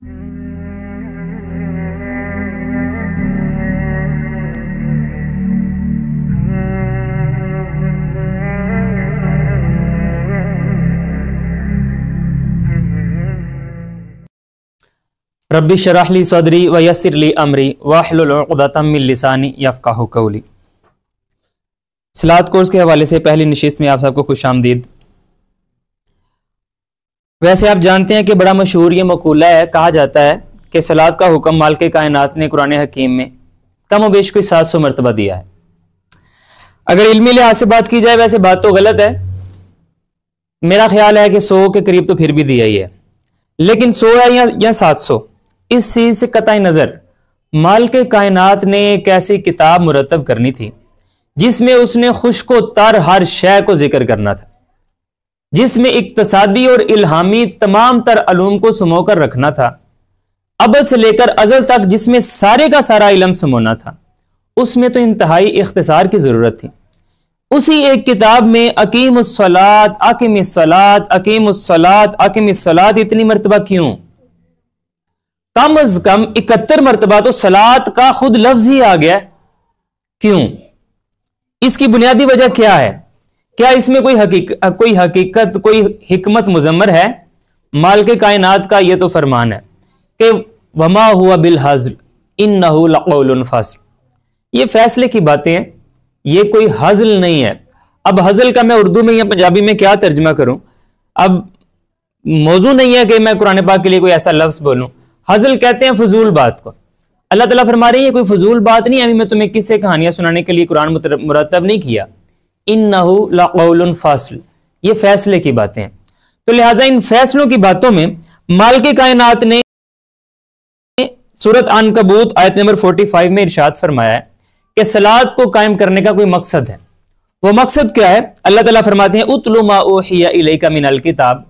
रब्बी शरह ली सदरी व यस्सिर ली अमरी वाहलुल उक़दतम मिन लिसानी यफ़क़हू क़ौली। सलात कोर्स के हवाले से पहली नशिस्त में आप सबको खुश आमदीद। वैसे आप जानते हैं कि बड़ा मशहूर ये मकूला है, कहा जाता है कि सलात का हुक्म मालिक कायनात ने कुरान हकीम में कम व बेश कोई 700 मरतबा दिया है। अगर इल्मी लिहाज से बात की जाए, वैसे बात तो गलत है, मेरा ख्याल है कि 100 के करीब तो फिर भी दिया ही है, लेकिन 100 है या 700, इस चीज से कतई नजर मालिक कायनात ने एक ऐसी किताब मुरतब करनी थी जिसमें उसने खुश्को तर हर शय को जिक्र करना था, जिसमें इक्तसादी और इल्हामी तमाम तर अलूम को समोकर रखना था, अबद से लेकर अजल तक जिसमें सारे का सारा इल्म समोना था। उसमें तो इंतहाई इख्तिसार की जरूरत थी। उसी एक किताब में अकीमुस्सलात अकीमिस्सलात अकीमुस्सलात अकीमिस्सलात इतनी मरतबा क्यों? कम अज कम 71 मरतबा तो सलात का खुद लफ्ज ही आ गया, क्यों? इसकी बुनियादी वजह क्या है? क्या इसमें कोई हकीकत कोई हिकमत मुजम्मर है? मालिक कायनात का यह तो फरमान है कि वमा हुआ बिल हज़्ल इन्नहु लक़ौलुन फ़स्ल। ये फैसले की बातें हैं, ये कोई हज़ल नहीं है। अब हज़ल का मैं उर्दू में या पंजाबी में क्या तर्जमा करूं? अब मौजू नहीं है कि मैं कुरान पाक के लिए कोई ऐसा लफ्ज बोलूं। हज़ल कहते हैं फजूल बात को। अल्लाह ताला फरमा रही है कोई फजूल बात नहीं है, अभी मैं तुम्हें किस्से कहानियां सुनाने के लिए कुरान मुरतब नहीं किया। इन्नहु लक़ौलुन फ़स्ल, ये फैसले की बातें हैं। तो लिहाजा इन फैसलों की बातों में मालिक कायनात ने सूरत अनकबूत आयत नंबर 45 में इरशाद फरमाया है कि सलात को कायम करने का कोई मकसद है। वो मकसद क्या है? अल्लाह ताला फरमाते हैं उतलु मा ऊहिया इलैका मिनल किताब,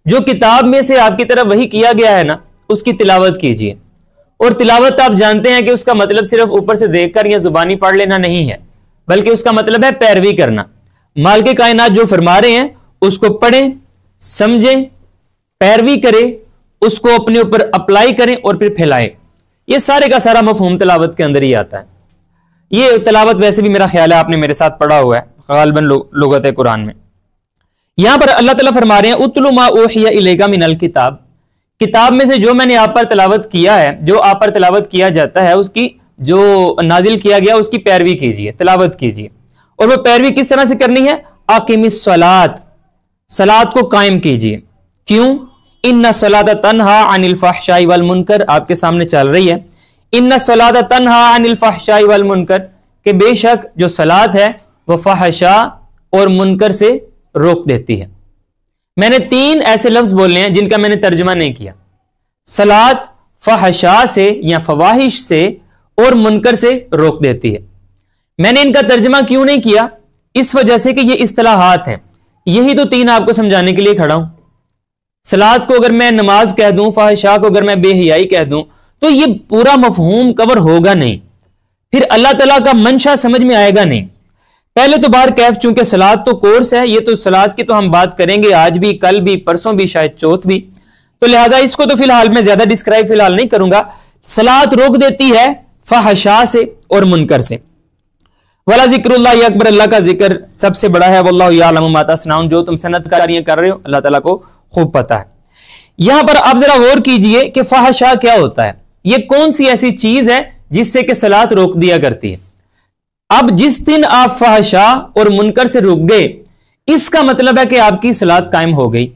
जो किताब में से आपकी तरफ वही किया गया है ना, उसकी तिलावत कीजिए। और तिलावत आप जानते हैं कि उसका मतलब सिर्फ ऊपर से देखकर या जुबानी पढ़ लेना नहीं है, बल्कि उसका मतलब है पैरवी करना। मालिक कायनात जो फरमा रहे हैं उसको पढ़ें, समझें, पैरवी करें, उसको अपने ऊपर अप्लाई करें और फिर फैलाएं। ये सारे का सारा मफहूम तिलावत के अंदर ही आता है। ये तिलावत वैसे भी मेरा ख्याल है आपने मेरे साथ पढ़ा हुआ है गालिबन लुगत कुरान में। यहां पर अल्लाह ताला फरमा रहे हैं उतलु मा ऊहिया इलैका मिनल किताब, किताब में से जो मैंने आप पर तिलावत किया है, जो आप पर तिलावत किया जाता है, उसकी जो नाजिल किया गया उसकी पैरवी कीजिए, तिलावत कीजिए। और वो पैरवी किस तरह से करनी है? आकिमिस्सलात, सलात को कायम कीजिए। क्यों? इन्ना सलात तन्हा अनिल फहशाई वल मुनकर, आपके सामने चल रही है इन्ना सलात तन्हा अनिल फहशाई वल मुनकर, के बेशक जो सलात है वह फहशा और मुनकर से रोक देती है। मैंने 3 ऐसे लफ्ज बोले हैं जिनका मैंने तर्जुमा नहीं किया। सलात फहशा से या फवाहिश से और मुनकर से रोक देती है। मैंने इनका तर्जुमा क्यों नहीं किया? इस वजह से कि ये इस्तिलाहात हैं। यही तो 3 आपको समझाने के लिए खड़ा हूं। सलात को अगर मैं नमाज कह दूं, फहशा को अगर मैं बेहयाई कह दूं, तो ये पूरा मफहूम कवर होगा नहीं, फिर अल्लाह ताला का मंशा समझ में आएगा नहीं। पहले तो बार कैफ, चूंकि सलात तो कोर्स है, ये तो सलात की तो हम बात करेंगे आज भी, कल भी, परसों भी, शायद चौथ भी, तो लिहाजा इसको तो फिलहाल मैं ज्यादा डिस्क्राइब फिलहाल नहीं करूंगा। सलात रोक देती है फहशा से और मुनकर से। वला जिक्रुल्लाह अकबर, अल्लाह का जिक्र सबसे बड़ा है। वल्लाहु यअलमु मा तस्नऊन, जो तुम सनअतकारियां कर रहे हो अल्लाह ताला को खूब पता है। यहां पर आप जरा गौर कीजिए कि फहशा क्या होता है। यह कौन सी ऐसी चीज है जिससे कि सलात रोक दिया करती है? अब जिस दिन आप फहशा और मुनकर से रुक गए, इसका मतलब है कि आपकी सलात कायम हो गई।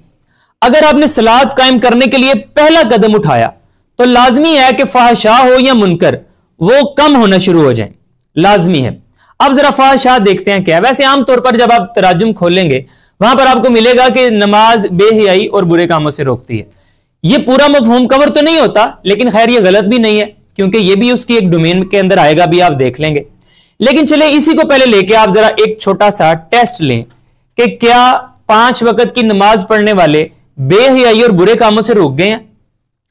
अगर आपने सलात कायम करने के लिए पहला कदम उठाया तो लाजमी है कि फहशा हो या मुनकर वो कम होना शुरू हो जाए, लाजमी है। अब जरा फहशा देखते हैं क्या। वैसे आमतौर पर जब आप तराजुम खोलेंगे वहां पर आपको मिलेगा कि नमाज बेहयाई और बुरे कामों से रोकती है। यह पूरा मफहूम कवर तो नहीं होता, लेकिन खैर यह गलत भी नहीं है, क्योंकि यह भी उसकी एक डोमेन के अंदर आएगा, भी आप देख लेंगे। लेकिन चले इसी को पहले लेके आप जरा एक छोटा सा टेस्ट लें कि क्या 5 वक्त की नमाज पढ़ने वाले बेहयाई और बुरे कामों से रुक गए हैं?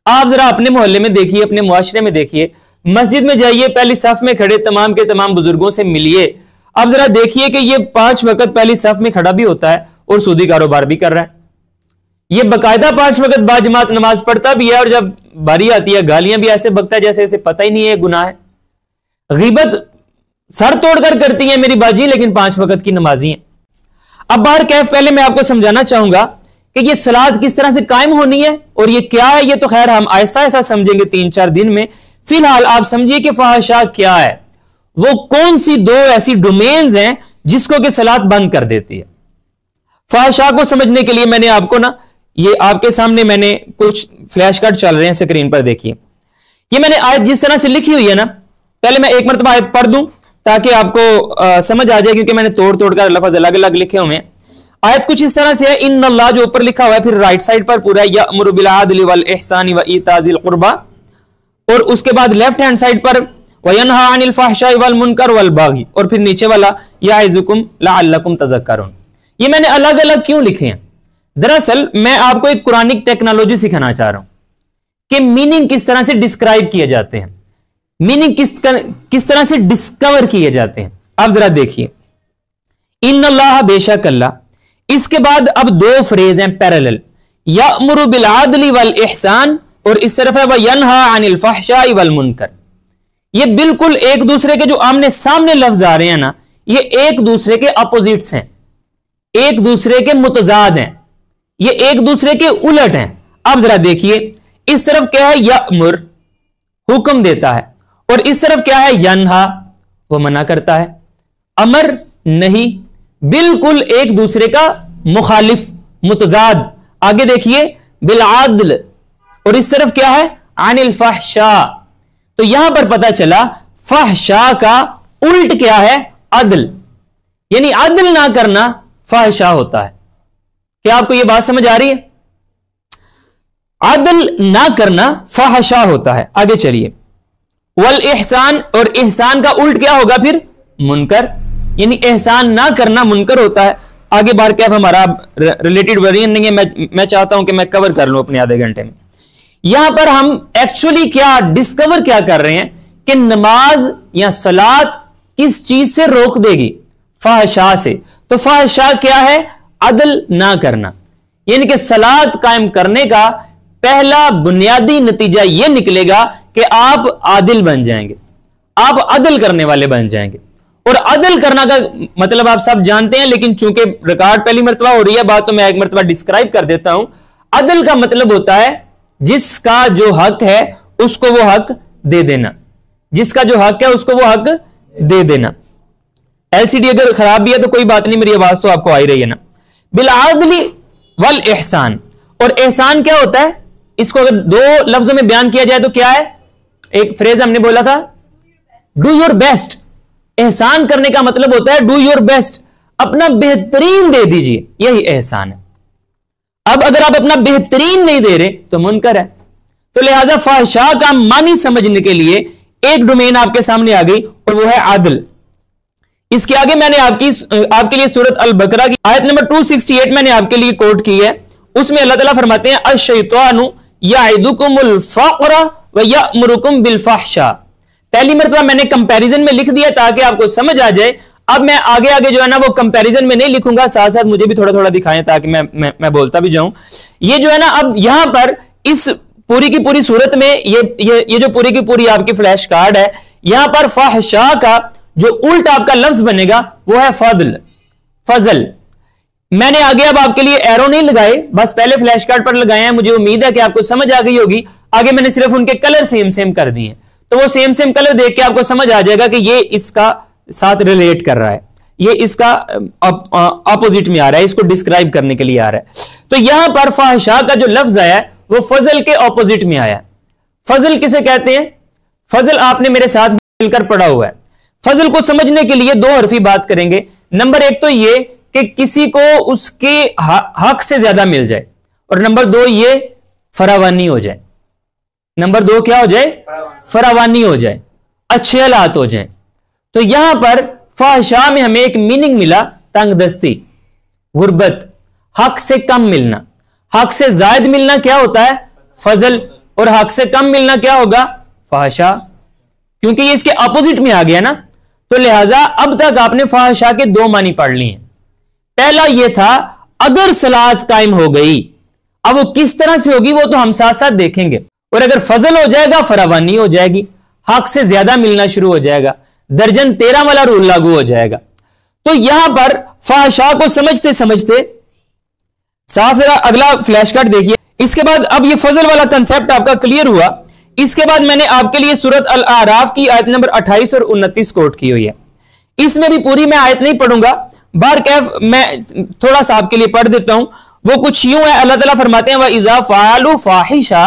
आप जरा अपने मोहल्ले में देखिए, अपने मुआशरे में देखिए, मस्जिद में जाइए, पहली सफ में खड़े तमाम के तमाम बुजुर्गों से मिलिए। आप जरा देखिए कि ये 5 वक्त पहली सफ में खड़ा भी होता है और सूदी कारोबार भी कर रहा है। ये बाकायदा 5 वक्त बाजमात नमाज पढ़ता भी है और जब बारी आती है गालियां भी ऐसे बकता है जैसे इसे पता ही नहीं है गुनाह है। गीबत सर तोड़कर करती है मेरी बाजी, लेकिन 5 वक्त की नमाजी है। अब बाहर कैफ पहले मैं आपको समझाना चाहूंगा कि ये सलात किस तरह से कायम होनी है और ये क्या है। ये तो खैर हम ऐसा ऐसा समझेंगे 3-4 दिन में। फिलहाल आप समझिए कि फहशा क्या है, वो कौन सी 2 ऐसी डोमेन्स हैं जिसको कि सलात बंद कर देती है। फहशा को समझने के लिए मैंने आपको ना, ये आपके सामने मैंने कुछ फ्लैश कार्ड चल रहे हैं स्क्रीन पर, देखिए। ये मैंने आयत जिस तरह से लिखी हुई है ना, पहले मैं एक मरतबा आयत पढ़ दूं ताकि आपको समझ आ जाए, क्योंकि मैंने तोड़ तोड़ कर लफ्ज अलग अलग लिखे हुए हैं। आयत कुछ इस तरह से है, इन्नल्लाह जो ऊपर लिखा हुआ है, फिर राइट साइड पर पूरा यअमुरु बिल आदलि वल इहसानि व ईता ज़िल कुर्बा, और उसके बाद लेफ्ट हैंड साइड पर वयनहा अनिल फहशाइ वल मुनकर वल बागी, और फिर नीचे वाला याइज़ुकुम लअल्लकुम तज़क्करून। ये मैंने अलग अलग क्यों लिखे हैं? दरअसल मैं आपको एक कुरानिक टेक्नोलॉजी सिखाना चाह रहा हूं कि मीनिंग किस तरह से डिस्क्राइब किए जाते हैं, मीनिंग किस तरह से डिस्कवर किए जाते हैं। आप जरा देखिए, इन्नल्लाह बेशक अल्लाह, इसके बाद अब 2 फ्रेज हैं पैरेलल, यअमुरु बिल आदलि वल इहसान, और इस तरफ है वयनहा अनिल फहशाइ वल मुनकर। ये बिल्कुल एक दूसरे के जो आमने सामने लफ्ज आ रहे हैं ना, ये एक दूसरे के अपोजिट्स हैं, एक दूसरे के मुतजाद हैं, ये एक दूसरे के उलट हैं। अब जरा देखिए, इस तरफ क्या है, यअमुर हुक्म देता है, और इस तरफ क्या है, यनहा वो मना करता है। अमर नहीं, बिल्कुल एक दूसरे का मुखालिफ, मुतजाद। आगे देखिए, बिल आदल, और इस तरफ क्या है, अनिल फहशा। तो यहां पर पता चला फहशा का उल्ट क्या है, अदल, यानी अदल ना करना फहशा होता है। क्या आपको यह बात समझ आ रही है? अदल ना करना फहशा होता है। आगे चलिए, वल इहसान, और इहसान का उल्ट क्या होगा फिर, मुनकर, यानी एहसान ना करना मुनकर होता है। आगे बार क्या हमारा रिलेटेड वेरिएंट नहीं है, मैं चाहता हूं कि मैं कवर कर लूं अपने आधे घंटे में। यहां पर हम एक्चुअली क्या डिस्कवर क्या कर रहे हैं कि नमाज या सलात किस चीज से रोक देगी, फहशा से। तो फहशा क्या है, अदल ना करना, यानी कि सलात कायम करने का पहला बुनियादी नतीजा यह निकलेगा कि आप आदिल बन जाएंगे, आप अदल करने वाले बन जाएंगे। और अदल करना का मतलब आप सब जानते हैं, लेकिन चूंकि रिकॉर्ड पहली मरतबा हो रही है बात, तो मैं एक मरतबा डिस्क्राइब कर देता हूं। अदल का मतलब होता है जिसका जो हक है उसको वो हक दे देना, जिसका जो हक है उसको वो हक दे देना। एलसीडी अगर खराब भी है तो कोई बात नहीं, मेरी आवाज तो आपको आ ही रही है ना। बिल आदली वल एहसान, और एहसान क्या होता है, इसको अगर 2 लफ्जों में बयान किया जाए तो क्या है, एक फ्रेज हमने बोला था, डू योर बेस्ट। एहसान करने का मतलब होता है डू योर बेस्ट, अपना बेहतरीन दे दीजिए, यही एहसान है। अब अगर आप अपना बेहतरीन नहीं दे रहे तो मुनकर है। तो लिहाजा फहशा का मानी समझने के लिए एक डोमेन आपके सामने आ गई, और वो है आदल। इसके आगे मैंने आपके लिए सूरत अल बकरा की आयत नंबर 268 मैंने आपके लिए कोट की है। उसमें अल्लाह ताला फरमाते हैं, अश-शैतानु याइदुकुमुल फ़क़्र व यअमुरुकुम बिल फ़हशा। पहली मरतबा मैंने कंपैरिजन में लिख दिया ताकि आपको समझ आ जाए। अब मैं आगे आगे जो है ना वो कंपैरिजन में नहीं लिखूंगा, साथ साथ मुझे भी थोड़ा थोड़ा दिखाएं ताकि मैं बोलता भी जाऊं। ये जो है ना, अब यहां पर इस पूरी की पूरी सूरत में ये जो पूरी की पूरी आपकी फ्लैश कार्ड है, यहां पर फहशा का जो उल्टा आपका लफ्ज बनेगा वो है फजल, फजल। मैंने आगे अब आपके लिए एरो नहीं लगाए, बस पहले फ्लैश कार्ड पर लगाए हैं। मुझे उम्मीद है कि आपको समझ आ गई होगी। आगे मैंने सिर्फ उनके कलर सेम सेम कर दिए, तो वो सेम सेम कलर देख के आपको समझ आ जाएगा कि ये इसका साथ रिलेट कर रहा है, ये इसका ऑपोजिट में आ रहा है, इसको डिस्क्राइब करने के लिए आ रहा है। तो यहां पर फहशा का जो लफ्ज आया है वो फजल के ऑपोजिट में आया। फजल किसे कहते हैं? फजल आपने मेरे साथ मिलकर पढ़ा हुआ है। फजल को समझने के लिए 2 हरफी बात करेंगे। नंबर 1 तो ये कि किसी को उसके हक से ज्यादा मिल जाए, और नंबर 2 ये फरावानी हो जाए। नंबर 2 क्या हो जाए? फरावानी हो जाए, अच्छे हालात हो जाए। तो यहां पर फहशा में हमें एक मीनिंग मिला, तंगदस्ती, गुर्बत, हक से कम मिलना। हक से ज्यादा मिलना क्या होता है? फजल। और हक से कम मिलना क्या होगा? फहशा। क्योंकि ये इसके अपोजिट में आ गया ना, तो लिहाजा अब तक आपने फहशा के 2 मानी पढ़ लिए हैं। पहला यह था, अगर सलात कायम हो गई, अब वो किस तरह से होगी वो तो हम साथ साथ देखेंगे। और अगर फजल हो जाएगा फरावानी हो जाएगी, हक से ज्यादा मिलना शुरू हो जाएगा, दर्जन 13 वाला रूल लागू हो जाएगा। तो यहां पर फाहशा को समझते समझते साथ अगला फ्लैश कार्ड देखिए। इसके बाद अब ये फजल वाला कंसेप्ट आपका क्लियर हुआ। इसके बाद मैंने आपके लिए सूरत अल आराफ की आयत नंबर 28 और 29 कोट की हुई है। इसमें भी पूरी मैं आयत नहीं पढ़ूंगा, बार कैफ मैं थोड़ा सा आपके लिए पढ़ देता हूं। वो कुछ यूं है, अल्लाह ताला फरमाते हैं व इज़ा फ़अलू फ़ाहिशा,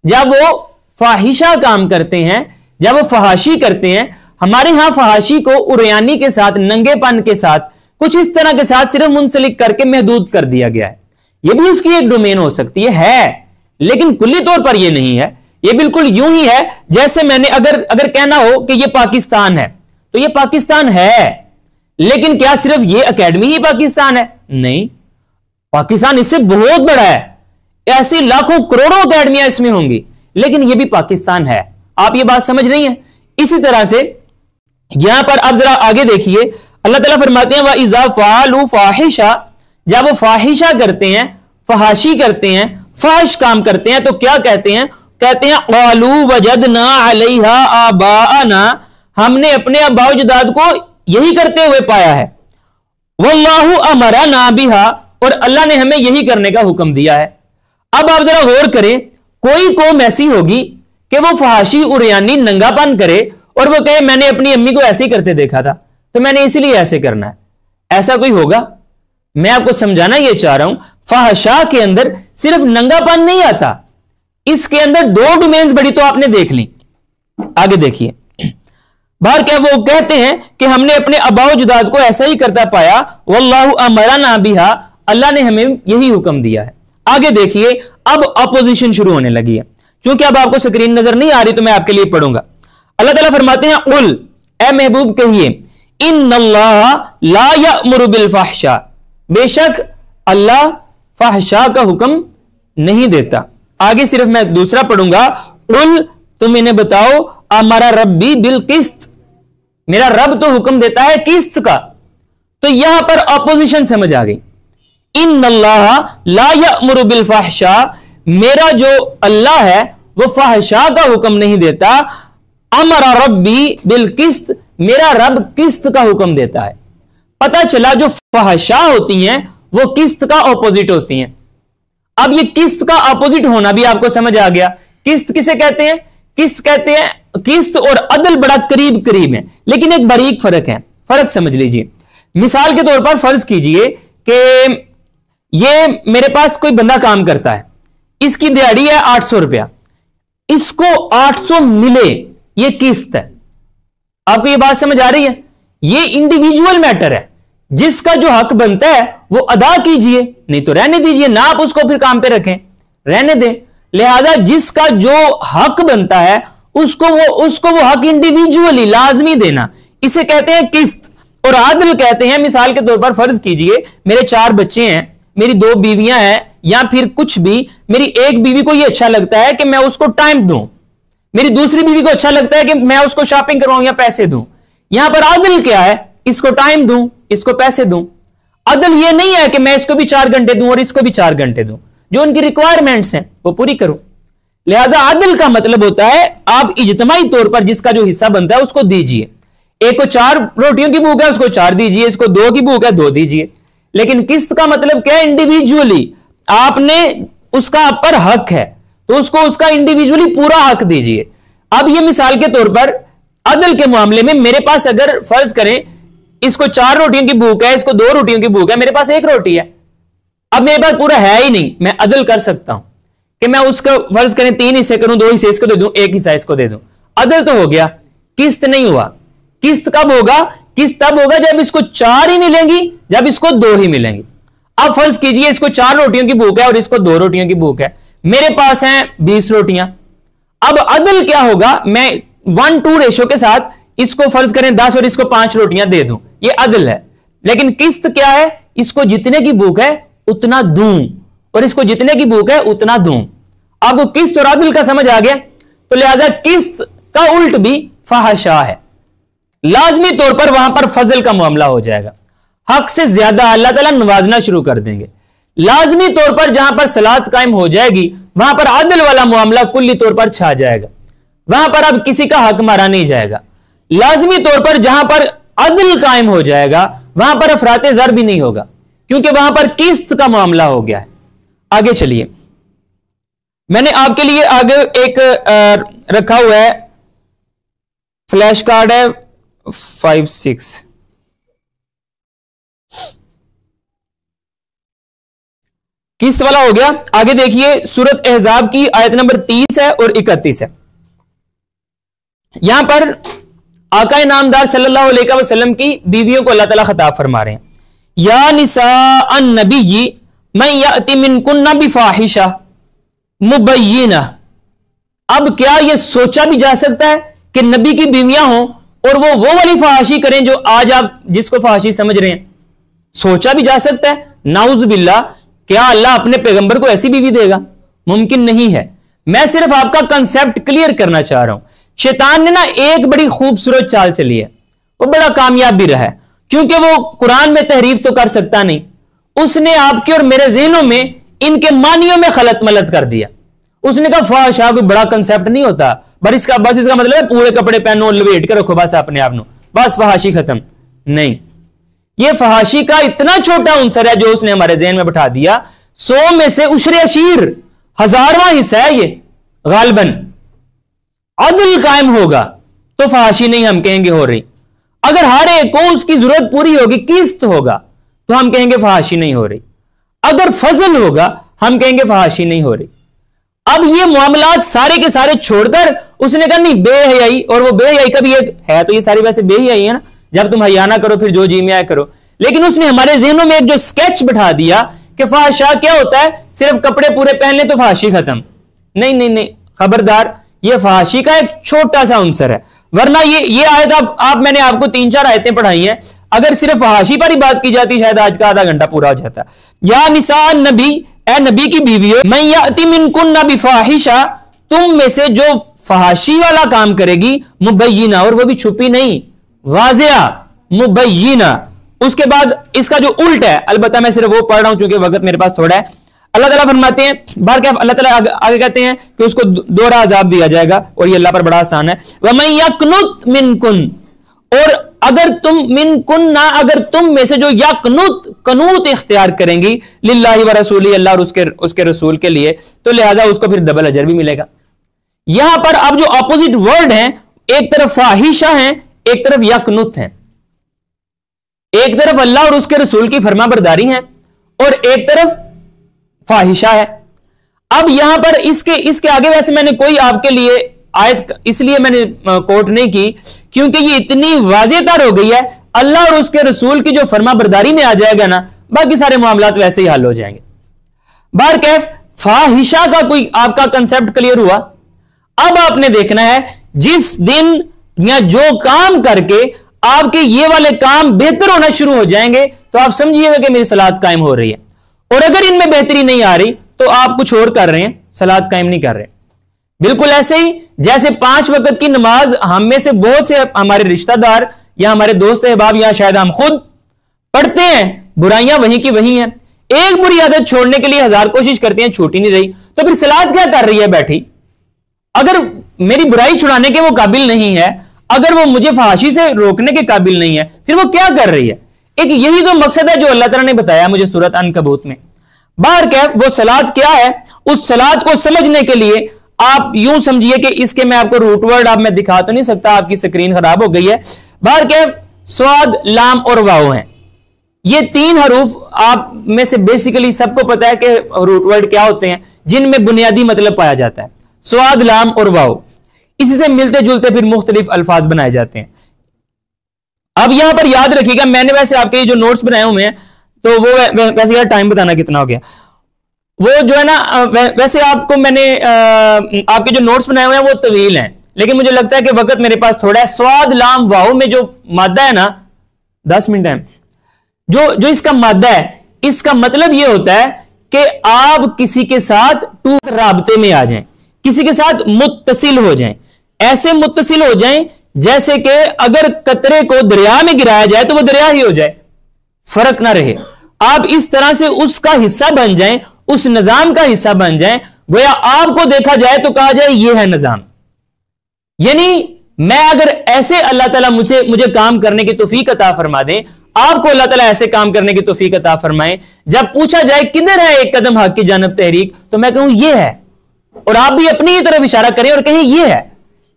जब वो फाहिशा काम करते हैं, जब वो फहाशी करते हैं। हमारे यहां फहाशी को उरयानी के साथ, नंगेपन के साथ, कुछ इस तरह के साथ सिर्फ मुंसलिक करके महदूद कर दिया गया है। यह भी उसकी एक डोमेन हो सकती है लेकिन कुल्ली तौर पर यह नहीं है। यह बिल्कुल यूं ही है जैसे मैंने अगर कहना हो कि यह पाकिस्तान है तो यह पाकिस्तान है, लेकिन क्या सिर्फ यह एकेडमी ही पाकिस्तान है? नहीं, पाकिस्तान इससे बहुत बड़ा है, ऐसी लाखों करोड़ों एकेडमियां इसमें होंगी, लेकिन यह भी पाकिस्तान है। आप ये बात समझ रही हैं? इसी तरह से यहां पर आप जरा आगे देखिए, अल्लाह ताला फरमाते हैं व इज़ा फ़अलू फ़ाहिशा, जब वो फाहिशा करते हैं, फहाशी करते हैं, फाहिश काम करते हैं, तो क्या कहते हैं? कहते हैं क़ालू वजदना अलैहा आबाअना, हमने अपने अब्बाओ-अजदाद को यही करते हुए पाया है। वल्लाहु अमरना बिहा, और अल्लाह ने हमें यही करने का हुक्म दिया है। अब आप जरा गौर करें, कोई कौम ऐसी होगी कि वो फहाशी उरयानी नंगापन करे और वो कहे मैंने अपनी अम्मी को ऐसे ही करते देखा था तो मैंने इसीलिए ऐसे करना है। ऐसा कोई होगा? मैं आपको समझाना यह चाह रहा हूं, फहशा के अंदर सिर्फ नंगापन नहीं आता, इसके अंदर दो डोमेन्स बड़ी तो आपने देख ली। आगे देखिए, बाहर क्या वो कहते हैं कि हमने अपने अब्बाओ-अजदाद को ऐसा ही करता पाया। वल्लाहु अमरना बिहा, अल्लाह ने हमें यही हुक्म दिया है। आगे देखिए, अब अपोजिशन शुरू होने लगी है। क्योंकि अब आपको स्क्रीन नजर नहीं आ रही तो मैं आपके लिए पढ़ूंगा। अल्लाह ताला फरमाते हैं उल, ए महबूब कहिए, इन्नल्लाह ला यअमुरु बिल फहशा, बेशक अल्लाह फहशा का हुक्म नहीं देता। आगे सिर्फ मैं दूसरा पढ़ूंगा, उल, तुम इन्हें बताओ, अमरा रब्बी बिल किस्त, मेरा रब तो हुक्म देता है किस्त का। तो यहां पर अपोजिशन समझ आ गई। इन्नल्लाह ला यअमुरु बिल फहशा, मेरा जो अल्लाह है वो फहशा का हुक्म नहीं देता। अमरा रब्बी बिल किस्त, मेरा रब किस्त का हुक्म देता है। पता चला जो फहशा होती हैं वो किस्त का ऑपोजिट होती हैं। अब ये किस्त का ऑपोजिट होना भी आपको समझ आ गया। किस्त किसे कहते हैं? किस्त कहते हैं, किस्त और अदल बड़ा करीब करीब है, लेकिन एक बारीक फर्क है। फर्क समझ लीजिए। मिसाल के तौर पर फर्ज कीजिए कि ये मेरे पास कोई बंदा काम करता है, इसकी दिहाड़ी है 800 रुपया, इसको 800 मिले, ये किस्त है। आपको ये बात समझ आ रही है? ये इंडिविजुअल मैटर है, जिसका जो हक बनता है वो अदा कीजिए, नहीं तो रहने दीजिए, ना आप उसको फिर काम पे रखें, रहने दें। लिहाजा जिसका जो हक बनता है उसको वो हक इंडिविजुअली लाजमी देना, इसे कहते हैं किस्त। और आदल कहते हैं, मिसाल के तौर पर फर्ज कीजिए मेरे 4 बच्चे हैं, मेरी 2 बीवियां हैं, या फिर कुछ भी, मेरी एक बीवी को यह अच्छा लगता है कि मैं उसको टाइम दूं, मेरी दूसरी बीवी को अच्छा लगता है कि मैं उसको शॉपिंग करवाऊं या पैसे दूं। यहां पर आदल क्या है? इसको टाइम दूं, इसको पैसे दूं। अदल यह नहीं है कि मैं इसको भी 4 घंटे दूं और इसको भी 4 घंटे दूं, जो उनकी रिक्वायरमेंट्स हैं वो पूरी करूं। लिहाजा आदल का मतलब होता है आप इज्तमाई तौर पर जिसका जो हिस्सा बनता है उसको दीजिए। एक को 4 रोटियों की भूख है उसको 4 दीजिए, इसको 2 की भूख है 2 दीजिए। लेकिन किस्त का मतलब क्या है? इंडिविजुअली आपने उसका आप पर हक है तो उसको उसका इंडिविजुअली पूरा हक दीजिए। अब ये मिसाल के तौर पर अदल के मामले में मेरे पास अगर फर्ज करें इसको 4 रोटियों की भूख है, इसको 2 रोटियों की भूख है, मेरे पास 1 रोटी है, अब मेरे पास पूरा है ही नहीं, मैं अदल कर सकता हूं कि मैं उसका फर्ज करें 3 हिस्से करूं, 2 हिस्से इसको दे दूं, 1 हिस्सा इसको दे दूं। अदल तो हो गया, किस्त नहीं हुआ। किस्त कब होगा? किस्त तब होगा जब इसको 4 ही मिलेंगी, जब इसको 2 ही मिलेंगी। अब फर्ज कीजिए इसको 4 रोटियों की भूख है और इसको 2 रोटियों की भूख है, मेरे पास हैं 20 रोटियां। अब अदल क्या होगा? मैं 1:2 रेशो के साथ इसको फर्ज करें 10 और इसको 5 रोटियां दे दूं, ये अदल है। लेकिन किस्त क्या है? इसको जितने की भूख है उतना दूं और इसको जितने की भूख है उतना दूं। आपको किस्त और अदल का समझ आ गया? तो लिहाजा किस्त का उल्ट भी फहशा है। लाजमी तौर पर वहां पर फजल का मामला हो जाएगा, हक से ज्यादा अल्लाह ताला नवाजना शुरू कर देंगे। लाजमी तौर पर जहां पर सलात कायम हो जाएगी वहां पर अदल वाला मामला कुल्ली तौर पर छा जाएगा, वहां पर अब किसी का हक मारा नहीं जाएगा। लाजमी तौर पर जहां पर अदल कायम हो जाएगा वहां पर अफराते ज़र भी नहीं होगा, क्योंकि वहां पर किस्त का मामला हो गया है। आगे चलिए, मैंने आपके लिए आगे एक रखा हुआ है फ्लैश कार्ड है 5-6। किस्त वाला हो गया। आगे देखिए, सूरत अहज़ाब की आयत नंबर 30 है और 31 है। यहां पर आका नामदार सल्लल्लाहु अलैहि वसल्लम की बीवियों को अल्लाह ताला खिताब फरमा रहे हैं, या निसा अन नबी मैं याति मिनकुन्ना बिफाहिशा मुबय्यिना। अब क्या यह सोचा भी जा सकता है कि नबी की बीवियां हों और वो वाली फहाशी करें जो आज आप जिसको फहाशी समझ रहे हैं? सोचा भी जा सकता है? नाउज़ बिल्लाह, क्या अल्लाह अपने पैगंबर को ऐसी बीवी देगा? मुमकिन नहीं है। मैं सिर्फ आपका कंसेप्ट क्लियर करना चाह रहा हूं। शैतान ने ना एक बड़ी खूबसूरत चाल चली है, वो बड़ा कामयाब भी रहा है, क्योंकि वो कुरान में तहरीफ तो कर सकता नहीं, उसने आपके और मेरे ज़हनों में इनके मानियों में खलत मलत कर दिया। उसने कहा फहाशा कोई बड़ा कंसेप्ट नहीं होता, बस इसका मतलब है पूरे कपड़े पहनो लपेट के रखो बस अपने आप नो, बस फहाशी खत्म। नहीं, यह फहाशी का इतना छोटा अंसर है जो उसने हमारे ज़हन में बैठा दिया। 100 में से उशरे अशीर 1000वां हिस्सा है ये गालबन। अदल कायम होगा तो फहाशी नहीं हम कहेंगे हो रही। अगर हर एक को उसकी जरूरत पूरी होगी, किस्त होगा, तो हम कहेंगे फहाशी नहीं हो रही। अगर फजल होगा हम कहेंगे फहाशी नहीं हो रही। अब ये मामलात सारे के सारे छोड़कर उसने कहा नहीं बेहयाई, और वो बेहयाई का भी एक है, तो ये सारी वैसे बेहयाई है ना, जब तुम हया ना करो फिर जो जी में आया करो। लेकिन उसने हमारे ज़हनों में एक जो स्केच बिठा दिया कि फहाशा क्या होता है, सिर्फ कपड़े पूरे पहन ले तो फहाशी खत्म। नहीं नहीं नहीं, खबरदार, ये फहाशी का एक छोटा सा अंसर है। वरना ये आयत आप मैंने आपको 3-4 आयतें पढ़ाई हैं, अगर सिर्फ फहाशी पर ही बात की जाती शायद आज का आधा घंटा पूरा हो जाता। या निसा नबी, ए नबी की बीवियों, मैं याति मिनकुन्ना बिफाहिशा, तुम में से जो फहाशी वाला काम करेगी, मुबय्यिना, और वो भी छुपी नहीं, वाज़िया, मुबय्यिना। उसके बाद इसका जो उल्ट है, अलबत्ता मैं सिर्फ वो पढ़ रहा हूं क्योंकि वक्त मेरे पास थोड़ा है। अल्लाह ताला फरमाते हैं, बार क्या अल्लाह ताला आगे कहते हैं कि उसको दोहरा अजाब दिया जाएगा, और ये अल्लाह पर बड़ा आसान है। वमन यकनुत मिनकुन, और अगर तुम मिनकुन ना, अगर तुम में से जो यकनुत कनूत इख्तियार करेंगी लिल्लाहि व रसूली, अल्लाह और उसके रसूल के लिए, तो लिहाजा उसको फिर डबल अजर भी मिलेगा। यहां पर अब जो ऑपोजिट वर्ड है, एक तरफ फाहिशा है, एक तरफ यकनुत है। एक तरफ अल्लाह और उसके रसूल की फरमाबरदारी है और एक तरफ फाहिशा है। अब यहां पर इसके आगे वैसे मैंने कोई आपके लिए आयत इसलिए मैंने कोट नहीं की क्योंकि ये इतनी वाज़ेहतर हो गई है। अल्लाह और उसके रसूल की जो फरमाबरदारी में आ जाएगा ना, बाकी सारे मामलात वैसे ही हल हो जाएंगे। बार कैफ फाहिशा का कोई आपका कंसेप्ट क्लियर हुआ। अब आपने देखना है जिस दिन या जो काम करके आपके ये वाले काम बेहतर होना शुरू हो जाएंगे तो आप समझिएगा कि मेरी सलात कायम हो रही है, और अगर इनमें बेहतरी नहीं आ रही तो आप कुछ और कर रहे हैं, सलात कायम नहीं कर रहे। बिल्कुल ऐसे ही जैसे 5 वक्त की नमाज हम में से बहुत से हमारे रिश्तेदार या हमारे दोस्त अहबाब या शायद हम खुद पढ़ते हैं, बुराइयां वहीं की वहीं हैं। एक बुरी आदत छोड़ने के लिए 1000 कोशिश करते हैं, छूट ही नहीं रही, तो फिर सलात क्या कर रही है बैठी? अगर मेरी बुराई छुड़ाने के वो काबिल नहीं है, अगर वो मुझे फहाशी से रोकने के काबिल नहीं है, फिर वो क्या कर रही है? एक यही तो मकसद है जो अल्लाह ताला ने बताया मुझे सूरत अनकबूत में। बाहर कैफ वो सलात क्या है, उस सलात को समझने के लिए आप यूं समझिए कि इसके मैं आपको रूट वर्ड आप मैं दिखा तो नहीं सकता, आपकी स्क्रीन खराब हो गई है। बाहर कैफ स्वाद, लाम और वाव हैं, ये 3 हरूफ आप में से बेसिकली सबको पता है कि रूट वर्ड क्या होते हैं, जिनमें बुनियादी मतलब पाया जाता है, स्वाद, लाम और वाव। इसी से मिलते जुलते फिर मुख्तलिफ अल्फाज बनाए जाते हैं। अब यहां पर याद रखिएगा, मैंने वैसे आपके जो नोट्स बनाए हुए हैं, तो वो वैसे यार टाइम बताना कितना हो गया, वो जो है ना वैसे आपको मैंने आपके जो नोट्स बनाए हुए हैं वो तवील हैं, लेकिन मुझे लगता है कि वक्त मेरे पास थोड़ा है। स्वाद, लाम, वाव में जो मादा है ना, 10 मिनट है, जो इसका मादा है, इसका मतलब यह होता है कि आप किसी के साथ राबते में आ जाएं, किसी के साथ मुत्तसिल हो जाएं, ऐसे मुत्तसिल हो जाएं जैसे कि अगर कतरे को दरिया में गिराया जाए तो वो दरिया ही हो जाए, फर्क ना रहे। आप इस तरह से उसका हिस्सा बन जाएं, उस निजाम का हिस्सा बन जाएं, गोया आपको देखा जाए तो कहा जाए यह है निजाम। यानी मैं अगर ऐसे अल्लाह ताला मुझे काम करने की तौफीक अता फरमा दें, आपको अल्लाह ताला ऐसे काम करने की तौफीक अता फरमाए, जब पूछा जाए किधर है एक कदम हक की जानब तहरीक, तो मैं कहूं ये है, और आप भी अपनी ही तरफ इशारा करें और कहें ये है।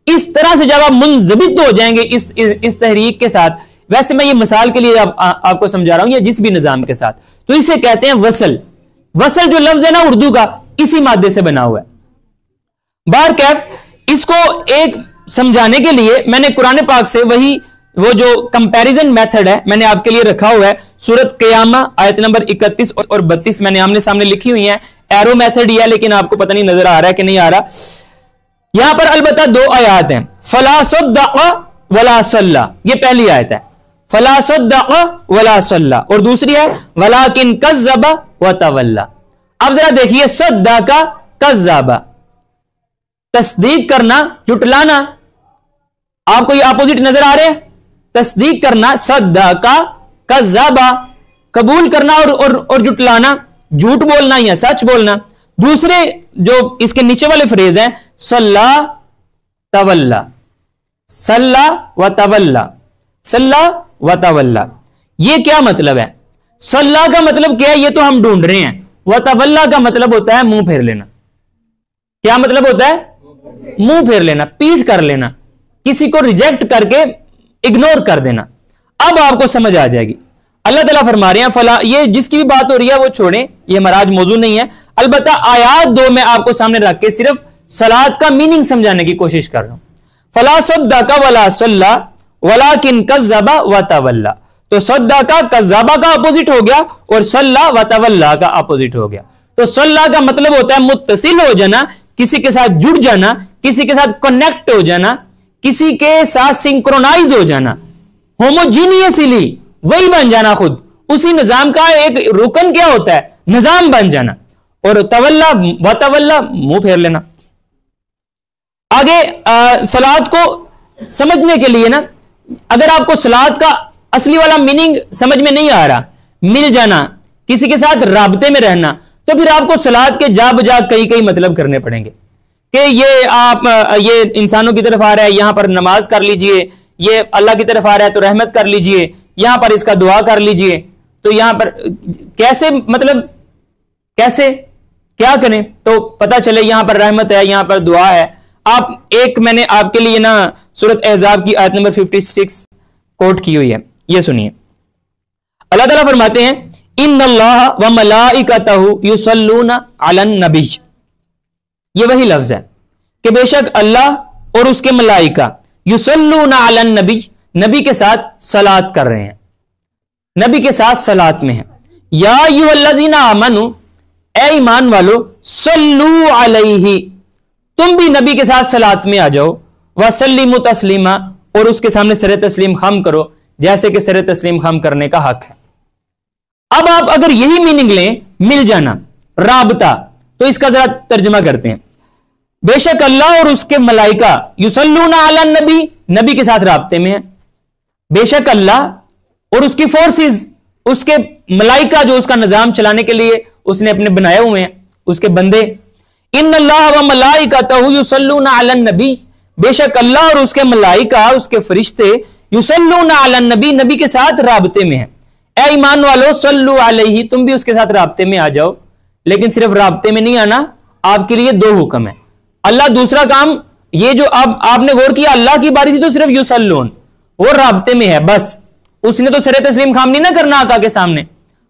इस तरह से जब आप मुंजबित हो जाएंगे इस तहरीक के साथ, वैसे मैं ये मिसाल के लिए आपको समझा रहा हूं, या जिस भी निजाम के साथ, तो इसे कहते हैं वसल। वसल जो लफ्ज है ना उर्दू का, इसी मादे से बना हुआ है। बार कैफ, इसको एक समझाने के लिए मैंने कुरान पाक से वो जो कंपैरिजन मेथड है मैंने आपके लिए रखा हुआ है। सूरत क़यामा आयत नंबर 31 और 32 मैंने आमने सामने लिखी हुई है। एरो मेथड ही है, लेकिन आपको पता नहीं नजर आ रहा है कि नहीं आ रहा। यहां पर अलबत्ता 2 आयत हैं, फला सद्दक़ वला सल्ला, ये पहली आयत है, फला सद्दक़ वला सल्ला, और दूसरी है वलाकिन कज़्ज़बा व तवल्ला। अब जरा देखिए, सद्दक़ा कज़्ज़बा, तस्दीक करना, जुटलाना, आपको ये अपोजिट नजर आ रहे हैं? तस्दीक करना सद्दक़ा कज़्ज़बा, कबूल करना और जुटलाना, झूठ बोलना या सच बोलना। दूसरे जो इसके नीचे वाले फ्रेज हैं, सल्ला तवल्ला, सल्ला व तवल्ला, सल्ला व तवल्ला, ये क्या मतलब है? सल्ला का मतलब क्या है ये तो हम ढूंढ रहे हैं, व तवल्ला का मतलब होता है मुंह फेर लेना। क्या मतलब होता है? मुंह फेर लेना, पीठ कर लेना, किसी को रिजेक्ट करके इग्नोर कर देना। अब आपको समझ आ जाएगी। अल्लाह ताला फरमा रहे हैं फला, ये जिसकी भी बात हो रही है वो छोड़ें, ये हमारा आज मौजू नहीं है। अलबत्ता आयात 2 में आपको सामने रख के सिर्फ सलात का मीनिंग समझाने की कोशिश कर रहा हूं। फला सद्दक़ा वला सल्ला वलाकिन कज़्ज़बा व तवल्ला, तो सद्दक़ा कज़्ज़बा का अपोजिट हो गया और सल्ला व तवल्ला का अपोजिट हो गया। तो सल्ला का मतलब होता है मुत्तसिल हो जाना, किसी के साथ जुड़ जाना, किसी के साथ कनेक्ट हो जाना, किसी के साथ सिंक्रोनाइज हो जाना, होमोजीनियसली वही बन जाना, खुद उसी निजाम का एक रुकन क्या होता है? निजाम बन जाना। और तवल्ला व तवल्ला, मुंह फेर लेना। आगे सलात को समझने के लिए ना, अगर आपको सलात का असली वाला मीनिंग समझ में नहीं आ रहा, मिल जाना, किसी के साथ राबते में रहना, तो फिर आपको सलात के जा बजा कई मतलब करने पड़ेंगे कि ये इंसानों की तरफ आ रहा है, यहां पर नमाज कर लीजिए, ये अल्लाह की तरफ आ रहा है तो रहमत कर लीजिए, यहां पर इसका दुआ कर लीजिए। तो यहां पर कैसे, मतलब कैसे क्या करें तो पता चले यहां पर रहमत है, यहां पर दुआ है। मैंने आपके लिए ना सूरत अहज़ाब की आयत नंबर 56 कोट की हुई है, ये सुनिए। अल्लाह ताला फरमाते हैं इन्नल्लाह व मलाइकतहु युसल्लूना अलन नबी, ये वही लफ्ज है कि बेशक अल्लाह और उसके मलाइका युसल्लूना अलन नबी, नबी के साथ सलात कर रहे हैं, नबी के साथ सलात में है। या अय्युहल्लज़ीना आमनू, ए ईमान वालो, सल्लू अलैहि, तुम भी नबी के साथ सलात में आ जाओ, वसल्लिमु तस्लीमा, और उसके सामने सर तस्लीम खम करो जैसे कि सर तस्लीम खम करने का हक है। अब आप अगर यही मीनिंग लें, मिल जाना, राबता, तो इसका जरा तर्जुमा करते हैं। बेशक अल्लाह और उसके मलाइका युसल्लूना अलन नबी, नबी के साथ राबते में है। बेशक अल्लाह और उसकी फोर्सेस, उसके मलाइका जो उसका निजाम चलाने के लिए उसने अपने बनाए हुए हैं, उसके बंदे। इन्नल्लाह व मलाइकतहु युसल्लूना अलन नबी, बेशक अल्लाह और उसके मलाइका, उसके फरिश्ते युसल्लूना अलन नबी, नबी के साथ राबते में है। ए ईमान वालो सल्लू अलैहि, तुम भी उसके साथ राबते में आ जाओ। लेकिन सिर्फ राबते में नहीं आना, आपके लिए 2 हुक्म है। अल्लाह दूसरा काम, ये जो अब आपने गौर किया, अल्लाह की बारी थी तो सिर्फ युसल्लून, वो राबते में है बस, उसने तो सर तस्लीम खाम नहीं ना करना आका के सामने,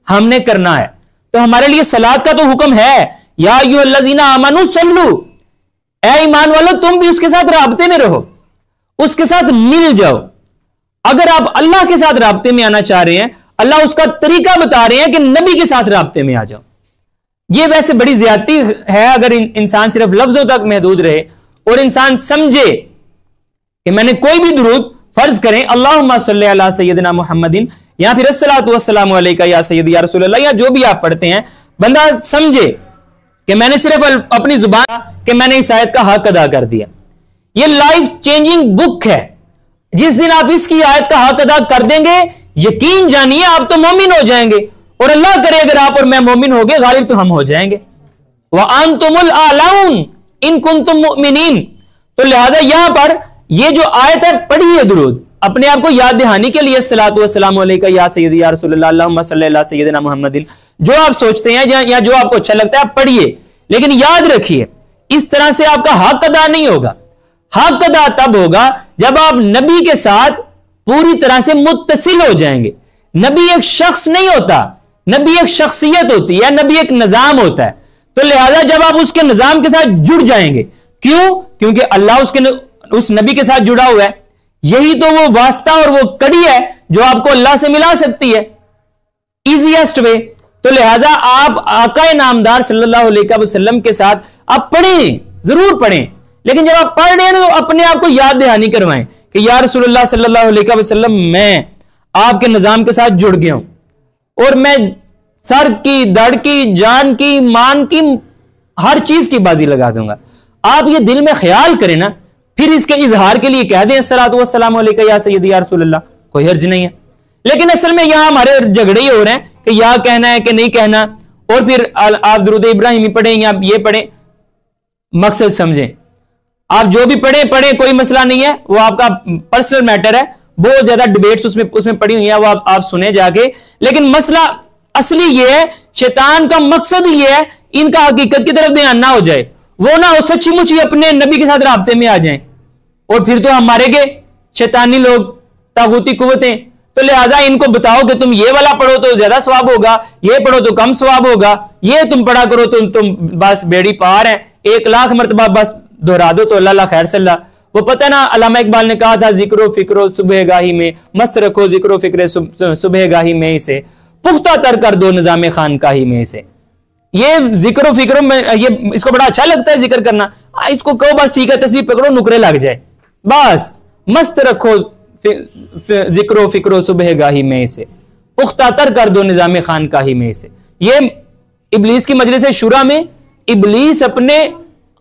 हमने करना है। तो हमारे लिए सलात का तो हुक्म है, या अय्युहल्लज़ीना आमनू सल्लू, ए ईमान वालो तुम भी उसके साथ राबते में रहो, उसके साथ मिल जाओ। अगर आप अल्लाह के साथ राबते में आना चाह रहे हैं, अल्लाह उसका तरीका बता रहे हैं कि नबी के साथ राबते में आ जाओ। यह वैसे बड़ी ज्यादती है अगर इंसान सिर्फ लफ्जों तक महदूद रहे और इंसान समझे कि मैंने कोई भी दुरूद, फर्ज करें अल्लाहुम्मा सल्ली अला सय्यदिना मुहम्मदिन या फिर अस्सलातु वस्सलामु अलैका या सय्यदी या रसूलल्लाह, या जो भी आप पढ़ते हैं, बंदा समझे कि मैंने सिर्फ अपनी जुबान कि मैंने इस आयत का हक अदा कर दिया। यह लाइफ चेंजिंग बुक है। जिस दिन आप इसकी आयत का हक अदा कर देंगे, यकीन जानिए आप तो मोमिन हो जाएंगे और अल्लाह करे अगर आप और मैं मोमिन हो गए गालिब तो हम हो जाएंगे। व अंतुमुल आलाउन इन कुंतुम मुमिनीन। तो लिहाजा यहां पर यह जो आयत है पढ़िए दुरूद, अपने आप को याद दहानी के लिए सलातु वस्सलामु अलैका या सय्यदी या रसूलल्लाह अल्लाहुम्मा सल्ली अला सय्यदिना मुहम्मदिन, जो आप सोचते हैं या जो आपको अच्छा लगता है आप पढ़िए, लेकिन याद रखिए इस तरह से आपका हक अदा नहीं होगा। हक अदा तब होगा जब आप नबी के साथ पूरी तरह से मुत्तसिल हो जाएंगे। नबी एक शख्स नहीं होता, नबी एक शख्सियत होती है, नबी एक निजाम होता है। तो लिहाजा जब आप उसके निजाम के साथ जुड़ जाएंगे, क्यों? क्योंकि अल्लाह उस नबी के साथ जुड़ा हुआ है। यही तो वो वास्ता और वो कड़ी है जो आपको अल्लाह से मिला सकती है, इजीएस्ट वे। तो लिहाजा आप आका नामदार सल्लल्लाहु अलैहि वसल्लम के साथ आप पढ़ें, जरूर पढ़ें, लेकिन जब आप पढ़ रहे हैं तो अपने आप को याद दहानी करवाएं कि या रसूलुल्लाह सल्लल्लाहु अलैहि वसल्लम मैं आपके निजाम के साथ जुड़ गया हूं और मैं सर की, धड़ की, जान की, मान की, हर चीज की बाजी लगा दूंगा। आप ये दिल में ख्याल करें ना, फिर इसके इजहार के लिए कह दें अस्सलातु वस्सलामु अलैका या सय्यदी या रसूलल्लाह, कोई हर्ज नहीं है। लेकिन असल में यहां हमारे झगड़े ही हो रहे हैं कि या कहना है कि नहीं कहना, और फिर आप दुरूद इब्राहिमी पढ़ें या ये पढ़ें। मकसद समझें, आप जो भी पढ़ें, कोई मसला नहीं है, वो आपका पर्सनल मैटर है। बहुत ज्यादा डिबेट्स उसमें पड़ी हुई है, वो आप सुने जाके। लेकिन मसला असली ये है, शैतान का मकसद ये है इनका हकीकत की तरफ ध्यान ना हो जाए, वो ना हो सच्ची मुच्ची अपने नबी के साथ राब्ते में आ जाएं, और फिर तो हम मारे गए शैतानी लोग, तागूती कुव्वतें। तो लिहाजा इनको बताओ कि तुम ये वाला पढ़ो तो ज्यादा सवाब होगा, ये पढ़ो तो कम सवाब होगा, ये तुम पढ़ा करो तो तुम बस बेड़ी पार है, 1,00,000 मरतबा बस दोहरा दो तो अल्लाह खैर सल्ला। वो पता ना, अल्लामा इकबाल ने कहा था जिक्रो फिक्रो सुबह गाही में, मस्त रखो जिक्रो फिक्रे सुबह गाही में इसे, पुख्ता तर कर दो निजाम खानकाही में इसे। ये जिक्र फिक्र में ये इसको बड़ा अच्छा लगता है जिक्र करना, इसको कहो बस ठीक है तस्बीह पकड़ो नुकरे लग जाए, बस मस्त रखो जिक्रो फिक्रो सुबह गाही में इसे, पुख्ता तर कर दो निजाम खानकाही में इसे। ये इब्लीस की मजलिस शुरा में इब्लीस अपने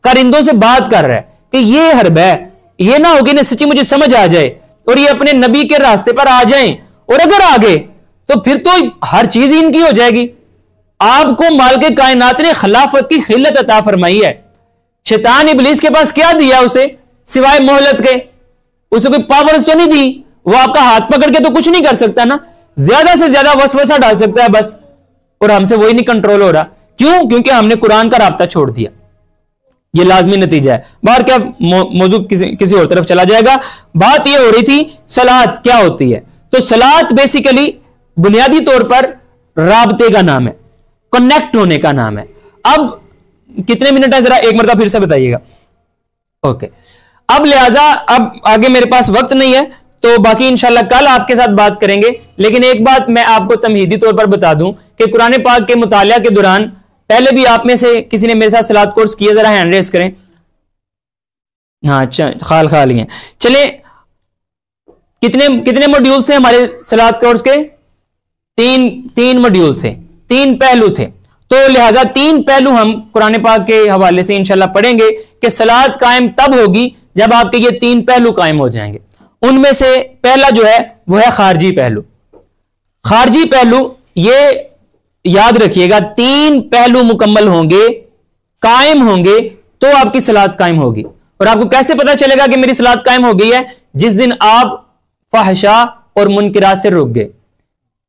कारिंदों से बात कर रहा है कि ये हरब है, ये ना होगी ना सच्ची मुझे समझ आ जाए और ये अपने नबी के रास्ते पर आ जाएं, और अगर आ गए तो फिर तो हर चीज इनकी हो जाएगी। आपको माल के कायनात ने खिलाफत की खिल्लत अता फरमाई है। शैतान इब्लीस के पास क्या दिया उसे सिवाय मोहलत के? उसे कोई पावर्स तो नहीं दी, वो आपका हाथ पकड़ के तो कुछ नहीं कर सकता ना, ज्यादा से ज्यादा वसवसा डाल सकता है बस, और हमसे वही नहीं कंट्रोल हो रहा। क्यों? क्योंकि हमने कुरान का राब्ता छोड़ दिया। ये लाजमी नतीजा है। बाहर क्या मौजू किसी और तरफ चला जाएगा। बात यह हो रही थी सलात क्या होती है। तो सलात बेसिकली बुनियादी तौर पर राब्ते का नाम है, कनेक्ट होने का नाम है। अब कितने मिनट है जरा एक मरतबा फिर से बताइएगा। ओके, अब लिहाजा अब आगे मेरे पास वक्त नहीं है, तो बाकी इंशाल्लाह कल आपके साथ बात करेंगे। लेकिन एक बात मैं आपको तमहीदी तौर पर बता दूं कि कुरान पाक के मुतालिया के दौरान पहले भी आप में से किसी ने मेरे साथ सलात कोर्स किया, जरा हैंड रेस करें। हाँ, खाल ही हैं। चले, कितने मॉड्यूल्स थे हमारे सलात कोर्स के? तीन मॉड्यूल थे, 3 पहलू थे। तो लिहाजा 3 पहलू हम कुरान पाक के हवाले से इंशाल्लाह पढ़ेंगे कि सलात कायम तब होगी जब आपके ये 3 पहलू कायम हो जाएंगे। उनमें से पहला जो है वो है खारजी पहलू। खारजी पहलू ये याद रखिएगा, 3 पहलू मुकम्मल होंगे, कायम होंगे तो आपकी सलात कायम होगी। और आपको कैसे पता चलेगा कि मेरी सलात कायम हो गई है? जिस दिन आप फहशा और मुनकिरात से रुक गए,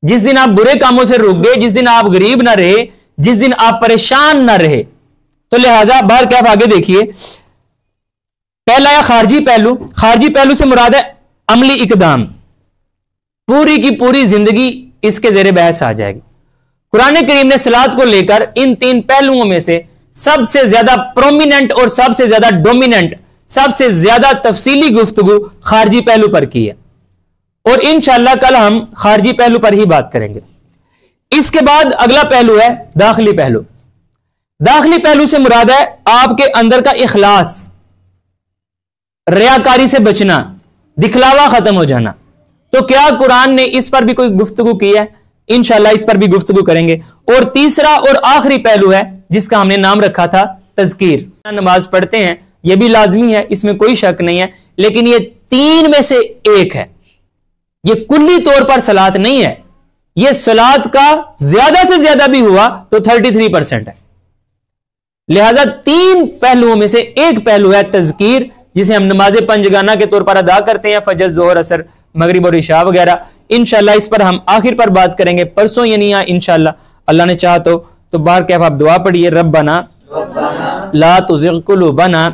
जिस दिन आप बुरे कामों से रुक गए, जिस दिन आप गरीब ना रहे, जिस दिन आप परेशान ना रहे। तो लिहाजा बाहर क्या आगे देखिए, पहला है खारजी पहलू। खारजी पहलू से मुराद है अमली इकदाम, पूरी की पूरी जिंदगी इसके जेरे बहस आ जाएगी। कुरान करीम ने सलात को लेकर इन 3 पहलुओं में से सबसे ज्यादा प्रोमिनेंट और सबसे ज्यादा डोमिनेंट, सबसे ज्यादा तफसीली गुफ्तगू खारजी पहलू पर की है, और इंशाअल्लाह कल हम खारजी पहलू पर ही बात करेंगे। इसके बाद अगला पहलू है दाखिली पहलू। दाखिली पहलू से मुराद है आपके अंदर का इखलास, रियाकारी से बचना, दिखलावा खत्म हो जाना। तो क्या कुरान ने इस पर भी कोई गुफ्तगू की है? इंशाअल्लाह इस पर भी गुफ्तगू करेंगे। और तीसरा और आखिरी पहलू है जिसका हमने नाम रखा था तज़कीर। नमाज पढ़ते हैं, यह भी लाजमी है, इसमें कोई शक नहीं है, लेकिन यह 3 में से एक है, यह कुल्ली तौर पर सलात नहीं है, ये सलात का ज्यादा से ज्यादा भी हुआ तो 33% है। लिहाजा 3 पहलुओं में से एक पहलू है तज़कीर, जिसे हम नमाज पंजगाना के तौर पर अदा करते हैं, फजर, जोहर, असर, मगरिब और इशा वगैरह। इंशाल्लाह इस पर हम आखिर पर बात करेंगे परसों, यानी इंशाल्लाह अल्लाह ने चाहा तो बाहर कैफ आप दुआ पढ़िए, रब्बना ला तुज़िग़ क़ुलूबना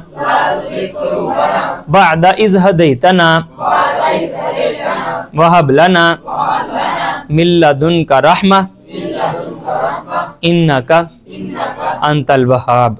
बअद इज़ हदैतना वहब लना मिन लदुनका रहमा इन्नका अंतल वहाब।